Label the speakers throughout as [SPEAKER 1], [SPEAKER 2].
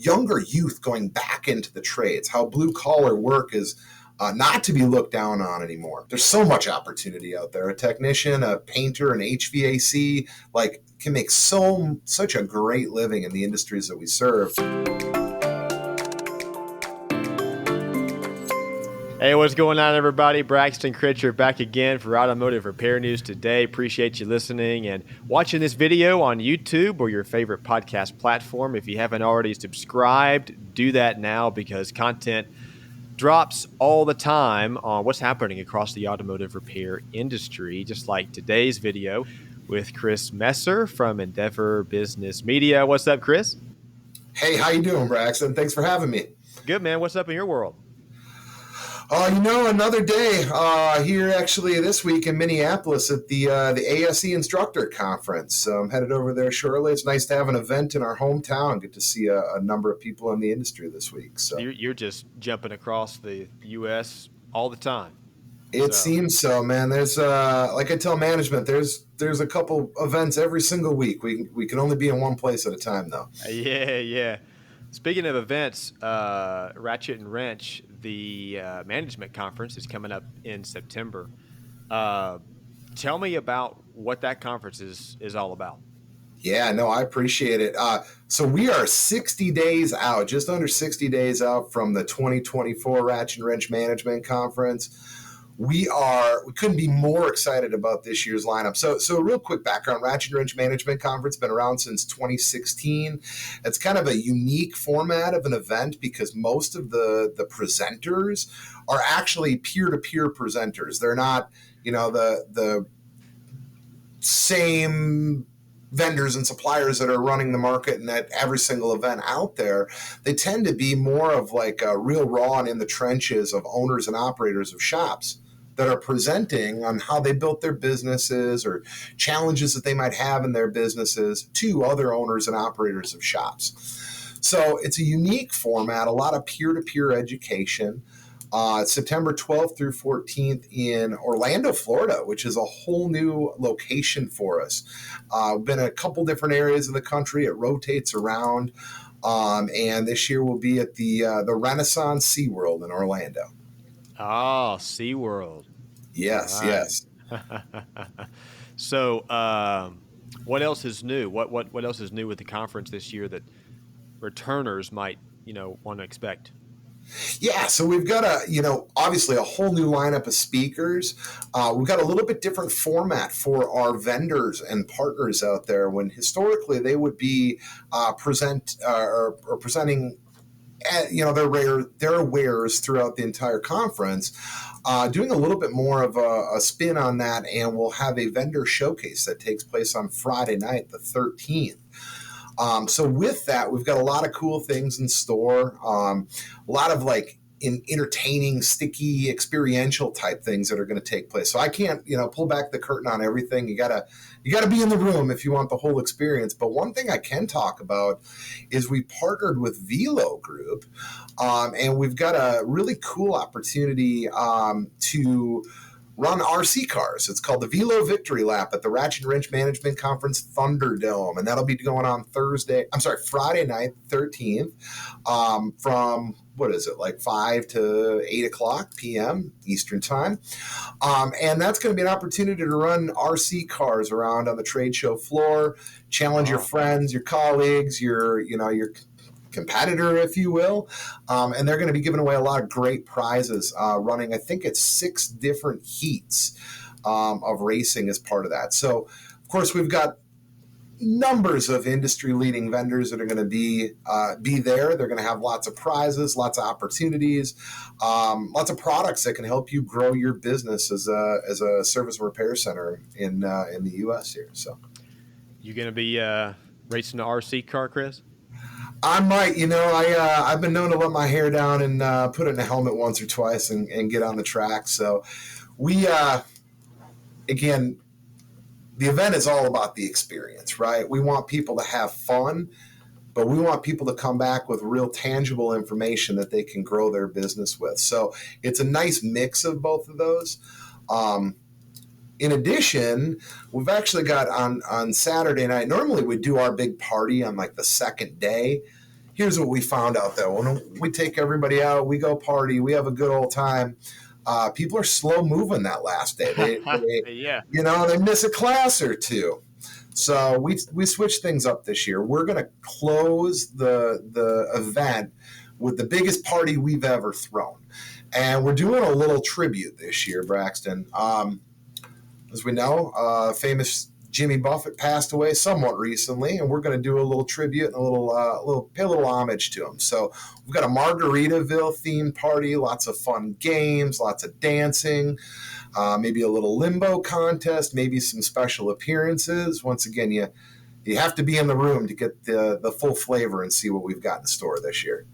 [SPEAKER 1] younger youth going back into the trades, how blue collar work is not to be looked down on anymore. There's so much opportunity out there. A technician, a painter, an HVAC, can make such a great living in the industries that we serve.
[SPEAKER 2] Hey, what's going on, everybody? Braxton Critcher back again for Automotive Repair News today. Appreciate you listening and watching this video on YouTube or your favorite podcast platform. If you haven't already subscribed, do that now because content drops all the time on what's happening across the automotive repair industry, just like today's video with Chris Messer from Endeavor Business Media. What's up, Chris?
[SPEAKER 1] Hey, how you doing, Braxton? Thanks for having me.
[SPEAKER 2] Good, man. What's up in your world?
[SPEAKER 1] Another day here actually this week in Minneapolis at the ASE Instructor Conference. So I'm headed over there shortly. It's nice to have an event in our hometown. Get to see a number of people in the industry this week. So
[SPEAKER 2] you're just jumping across the U.S. all the time.
[SPEAKER 1] It seems so, man. There's like I tell management, there's a couple events every single week. We can only be in one place at a time, though.
[SPEAKER 2] Yeah. Speaking of events, Ratchet and Wrench, the management conference is coming up in September. Tell me about what that conference is all about.
[SPEAKER 1] Yeah, no, I appreciate it. So we are 60 days out, just under 60 days out from the 2024 Ratchet and Wrench Management Conference. We couldn't be more excited about this year's lineup. So real quick background, Ratchet and Wrench Management Conference been around since 2016. It's kind of a unique format of an event because most of the presenters are actually peer-to-peer presenters. They're not, the same vendors and suppliers that are running the market and at every single event out there. They tend to be more of like a real raw and in the trenches of owners and operators of shops that are presenting on how they built their businesses or challenges that they might have in their businesses to other owners and operators of shops. So it's a unique format, a lot of peer-to-peer education. September 12th through 14th in Orlando, Florida, which is a whole new location for us. We've been in a couple different areas of the country. It rotates around. And this year we'll be at the Renaissance SeaWorld in Orlando.
[SPEAKER 2] Oh, SeaWorld.
[SPEAKER 1] Yes,
[SPEAKER 2] right.
[SPEAKER 1] Yes.
[SPEAKER 2] So what else is new? What else is new with the conference this year that returners might, want to expect?
[SPEAKER 1] Yeah, so we've got obviously a whole new lineup of speakers. We've got a little bit different format for our vendors and partners out there when historically they would be presenting their wares throughout the entire conference, doing a little bit more of a spin on that, and we'll have a vendor showcase that takes place on Friday night, the 13th. So with that, we've got a lot of cool things in store, a lot of entertaining, sticky, experiential type things that are going to take place. So I can't, pull back the curtain on everything. You gotta be in the room if you want the whole experience. But one thing I can talk about is we partnered with Velo Group, and we've got a really cool opportunity to run RC cars. It's called the Velo Victory Lap at the Ratchet and Wrench Management Conference Thunderdome, and that'll be going on Friday night, 13th, from 5 to 8 o'clock p.m. Eastern Time, and that's going to be an opportunity to run RC cars around on the trade show floor, challenge your friends, your colleagues, your competitor, if you will, and they're going to be giving away a lot of great prizes, running, I think it's 6 different heats of racing as part of that. So, of course, we've got numbers of industry-leading vendors that are going to be there. They're going to have lots of prizes, lots of opportunities, lots of products that can help you grow your business as a service and repair center in the U.S. here. So,
[SPEAKER 2] you going to be racing the RC car, Chris?
[SPEAKER 1] I might, I've been known to let my hair down and put it in a helmet once or twice and get on the track. So we, again, the event is all about the experience, right? We want people to have fun, but we want people to come back with real tangible information that they can grow their business with. So it's a nice mix of both of those. In addition, we've actually got on Saturday night, normally we do our big party on the second day. here's what we found out though. When we take everybody out, we go party, we have a good old time. People are slow moving that last day.
[SPEAKER 2] Yeah.
[SPEAKER 1] They miss a class or two. So we switched things up this year. We're going to close the event with the biggest party we've ever thrown. And we're doing a little tribute this year, Braxton. As we know, famous Jimmy Buffett passed away somewhat recently, and we're going to do a little tribute and pay a little homage to him. So we've got a Margaritaville themed party, lots of fun games, lots of dancing, maybe a little limbo contest, maybe some special appearances. Once again, you have to be in the room to get the full flavor and see what we've got in store this year.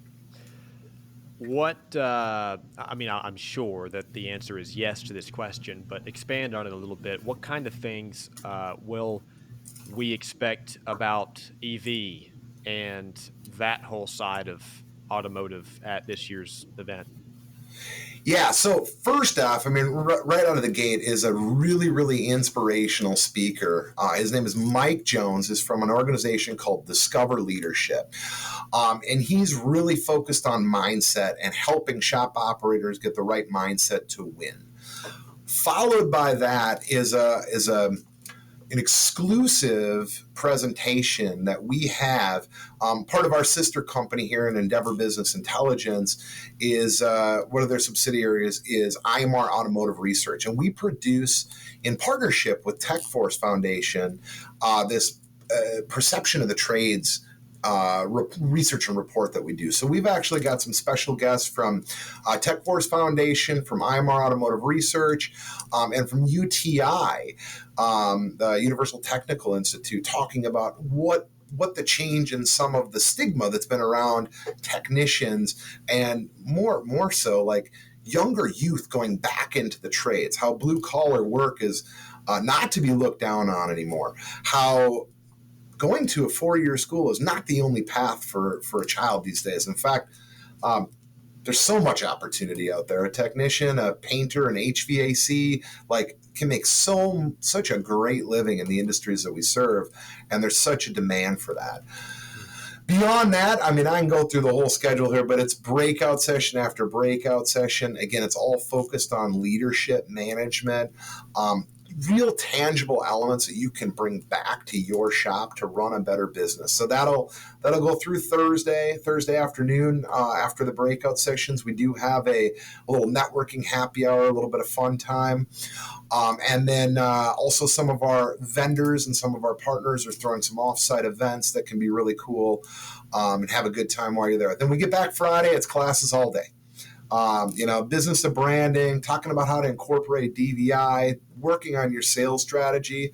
[SPEAKER 2] I'm sure that the answer is yes to this question, but expand on it a little bit. What kind of things will we expect about EV and that whole side of automotive at this year's event?
[SPEAKER 1] Yeah, so first off, right out of the gate is a really, really inspirational speaker. His name is Mike Jones. He's from an organization called Discover Leadership. And he's really focused on mindset and helping shop operators get the right mindset to win. Followed by that is an exclusive presentation that we have. Part of our sister company here in Endeavor Business Intelligence is one of their subsidiaries is IMR Automotive Research. And we produce, in partnership with TechForce Foundation, this perception of the trades research and report that we do. So we've actually got some special guests from TechForce Foundation, from IMR Automotive Research, and from UTI, the Universal Technical Institute, talking about what the change in some of the stigma that's been around technicians, and more so like younger youth going back into the trades, how blue collar work is not to be looked down on anymore, how going to a 4-year school is not the only path for a child these days. In fact, there's so much opportunity out there. A technician, a painter, an HVAC, can make such a great living in the industries that we serve, and there's such a demand for that. Beyond that, I can go through the whole schedule here, but it's breakout session after breakout session. Again, it's all focused on leadership, management, real tangible elements that you can bring back to your shop to run a better business. So that'll go through Thursday afternoon. After the breakout sessions, we do have a little networking happy hour, a little bit of fun time. And then also some of our vendors and some of our partners are throwing some offsite events that can be really cool, and have a good time while you're there. Then we get back Friday, it's classes all day. Business to branding, talking about how to incorporate DVI, working on your sales strategy.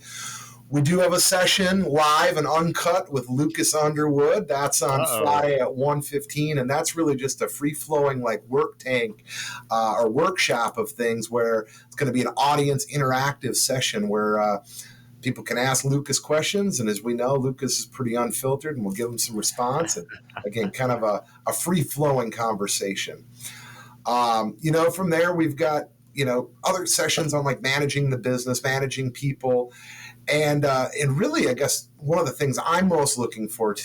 [SPEAKER 1] We do have a session live and uncut with Lucas Underwood. That's on Friday at 1:15, and that's really just a free-flowing work tank or workshop of things where it's going to be an audience interactive session where people can ask Lucas questions, and as we know, Lucas is pretty unfiltered, and we'll give him some response. And again, kind of a free-flowing conversation. From there, we've got, other sessions on managing the business, managing people. And really, I guess one of the things I'm most looking forward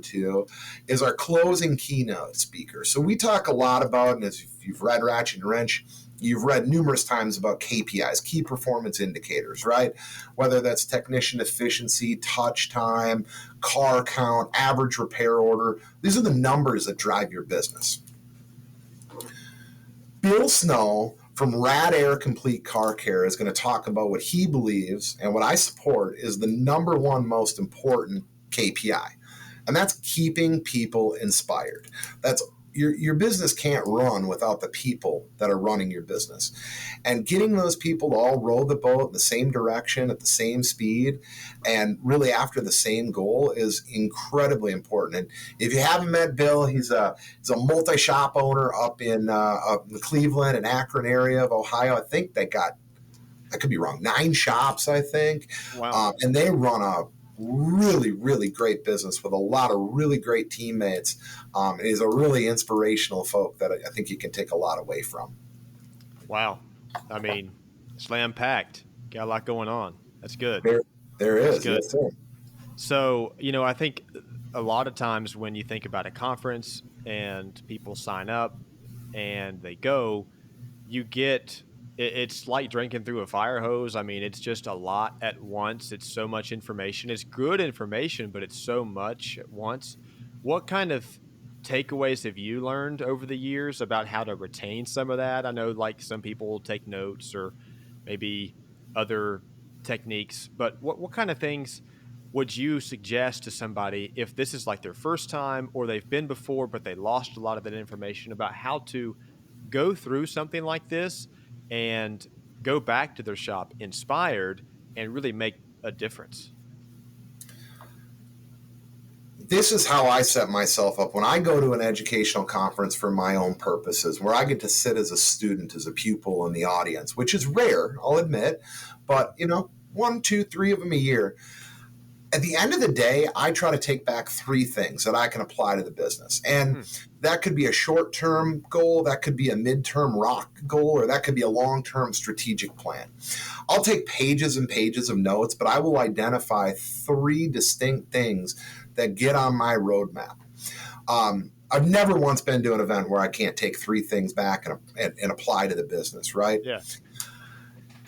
[SPEAKER 1] to is our closing keynote speaker. So we talk a lot about, and as you've read Ratchet and Wrench, you've read numerous times about KPIs, key performance indicators, right? Whether that's technician efficiency, touch time, car count, average repair order. These are the numbers that drive your business. Bill Snow from Rad Air Complete Car Care is going to talk about what he believes and what I support is the number one most important KPI, and that's keeping people inspired. That's your business can't run without the people that are running your business. And getting those people to all row the boat in the same direction at the same speed and really after the same goal is incredibly important. And if you haven't met Bill, he's a multi-shop owner up in the Cleveland and Akron area of Ohio. I think they got, I could be wrong, 9 shops, I think.
[SPEAKER 2] Wow.
[SPEAKER 1] And they run a really, really great business with a lot of really great teammates. And he's a really inspirational folk that I think you can take a lot away from.
[SPEAKER 2] Wow. Slam packed. Got a lot going on. That's good.
[SPEAKER 1] There is.
[SPEAKER 2] Good.
[SPEAKER 1] Yes, sir.
[SPEAKER 2] So, I think a lot of times when you think about a conference and people sign up and they go, you get it's like drinking through a fire hose. I mean, it's just a lot at once. It's so much information. It's good information, but it's so much at once. What kind of takeaways have you learned over the years about how to retain some of that? I know like some people will take notes or maybe other techniques, but what kind of things would you suggest to somebody if this is like their first time or they've been before but they lost a lot of that information about how to go through something like this and go back to their shop inspired and really make a difference?
[SPEAKER 1] This is how I set myself up when I go to an educational conference for my own purposes, where I get to sit as a student, as a pupil in the audience, which is rare, I'll admit, but one, two, three of them a year. At the end of the day, I try to take back three things that I can apply to the business. And that could be a short-term goal, that could be a midterm rock goal, or that could be a long-term strategic plan. I'll take pages and pages of notes, but I will identify three distinct things that get on my roadmap. I've never once been to an event where I can't take three things back and apply to the business, right?
[SPEAKER 2] Yeah.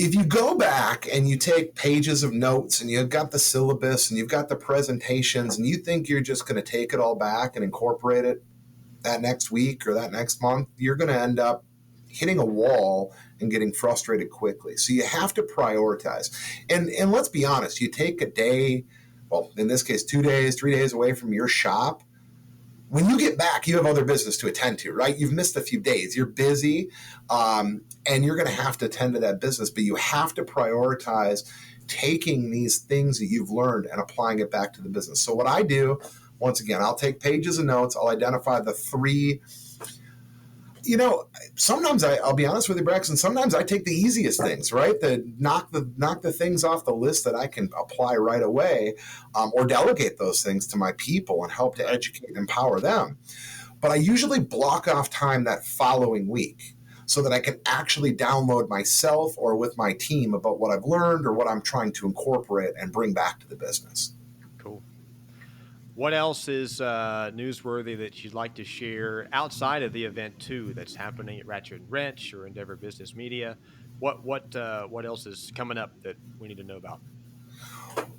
[SPEAKER 1] If you go back and you take pages of notes and you've got the syllabus and you've got the presentations and you think you're just going to take it all back and incorporate it that next week or that next month, you're going to end up hitting a wall and getting frustrated quickly. So you have to prioritize. And let's be honest, you take a day, well, in this case, 2 days, 3 days away from your shop. When you get back, you have other business to attend to, right? You've missed a few days. You're busy, and you're going to have to attend to that business. But you have to prioritize taking these things that you've learned and applying it back to the business. So what I do, once again, I'll take pages of notes. I'll identify the three. Sometimes I'll be honest with you, Braxton, sometimes I take the easiest things, right? Knock the things off the list that I can apply right away, or delegate those things to my people and help to educate and empower them. But I usually block off time that following week so that I can actually download myself or with my team about what I've learned or what I'm trying to incorporate and bring back to the business.
[SPEAKER 2] Cool. What else is newsworthy that you'd like to share outside of the event too? That's happening at Ratchet and Wrench or Endeavor Business Media. What else is coming up that we need to know about?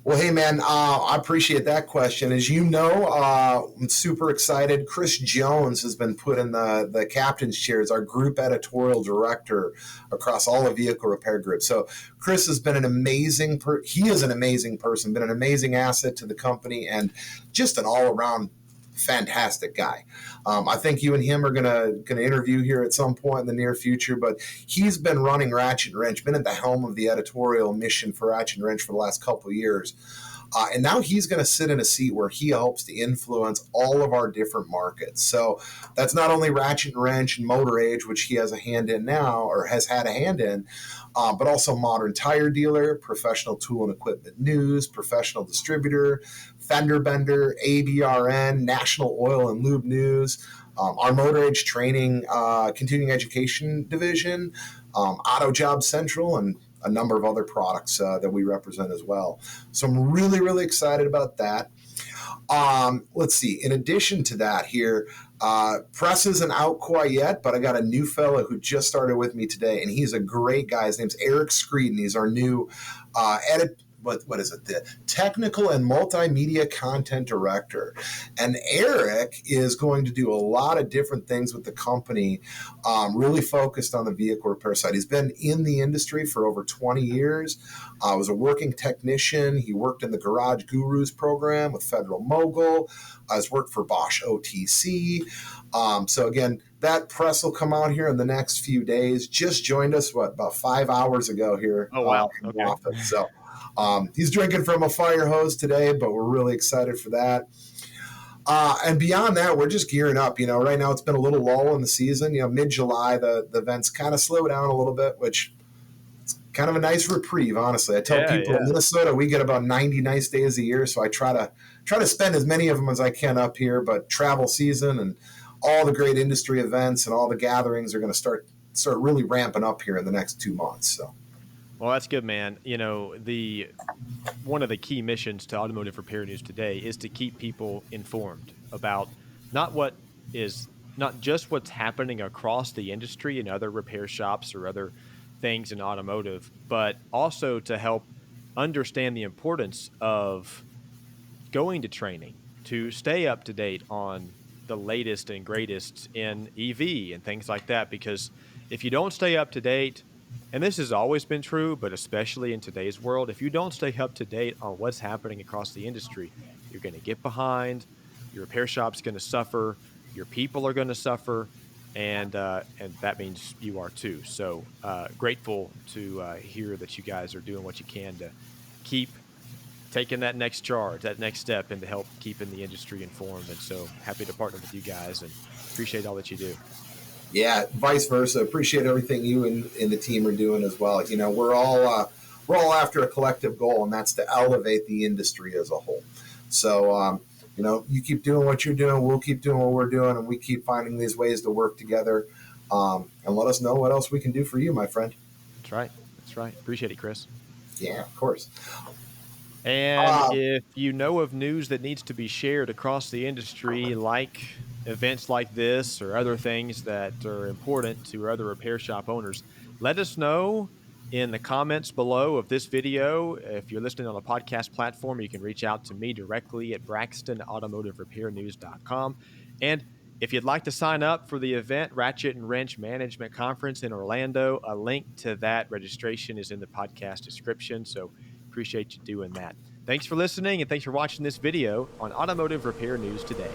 [SPEAKER 1] Well, hey, man, I appreciate that question. As you know, I'm super excited. Chris Jones has been put in the captain's chair as our group editorial director across all the vehicle repair groups. So Chris has been an amazing he is an amazing person, been an amazing asset to the company, and just an all-around fantastic guy. I think you and him are gonna interview here at some point in the near future, but he's been running Ratchet and Wrench, been at the helm of the editorial mission for Ratchet and Wrench for the last couple of years. And now he's going to sit in a seat where he helps to influence all of our different markets. So that's not only Ratchet and Wrench and Motor Age, which he has a hand in now, or has had a hand in, but also Modern Tire Dealer, Professional Tool and Equipment News, Professional Distributor, Fender Bender, ABRN, National Oil and Lube News, our Motor Age Training Continuing Education Division, Auto Job Central, and a number of other products that we represent as well. So I'm really, really excited about that. Let's see. In addition to that here, press isn't out quite yet, but I got a new fellow who just started with me today, and he's a great guy. His name's Eric Screeden. He's our new the technical and multimedia content director. And Eric is going to do a lot of different things with the company, really focused on the vehicle repair side. He's been in the industry for over 20 years. Was a working technician. He worked in the Garage Gurus program with Federal Mogul. Has worked for Bosch OTC. So again, that press will come out here in the next few days. Just joined us, about 5 hours ago here.
[SPEAKER 2] Oh, wow.
[SPEAKER 1] In the office. So he's drinking from a fire hose today, but we're really excited for that. And beyond that, we're just gearing up. Right now it's been a little lull in the season. Mid-July, the events kind of slow down a little bit, which is kind of a nice reprieve, honestly. I tell people in Minnesota, we get about 90 nice days a year, so I try to spend as many of them as I can up here, but travel season and all the great industry events and all the gatherings are going to start really ramping up here in the next 2 months. So
[SPEAKER 2] Well, that's good, man. The one of the key missions to Automotive Repair News today is to keep people informed about not what is not just what's happening across the industry in other repair shops or other things in automotive, but also to help understand the importance of going to training to stay up to date on the latest and greatest in EV and things like that. Because if you don't stay up to date, and this has always been true, but especially in today's world, if you don't stay up to date on what's happening across the industry, you're going to get behind. Your repair shop's going to suffer. Your people are going to suffer, and that means you are too. So grateful to hear that you guys are doing what you can to keep taking that next charge, that next step, and to help keeping the industry informed. And so happy to partner with you guys and appreciate all that you do.
[SPEAKER 1] Yeah, vice versa. Appreciate everything you and the team are doing as well. We're all after a collective goal, and that's to elevate the industry as a whole. So you keep doing what you're doing, we'll keep doing what we're doing, and we keep finding these ways to work together. And let us know what else we can do for you, my friend.
[SPEAKER 2] That's right. That's right. Appreciate it, Chris.
[SPEAKER 1] Yeah, of course.
[SPEAKER 2] And
[SPEAKER 1] Uh,
[SPEAKER 2] if you know of news that needs to be shared across the industry, like events like this or other things that are important to other repair shop owners, let us know in the comments below of this video. If you're listening on a podcast platform, you can reach out to me directly at braxtonautomotiverepairnews.com. And if you'd like to sign up for the event, Ratchet and Wrench Management Conference in Orlando, a link to that registration is in the podcast description. So appreciate you doing that. Thanks for listening and thanks for watching this video on Automotive Repair News Today.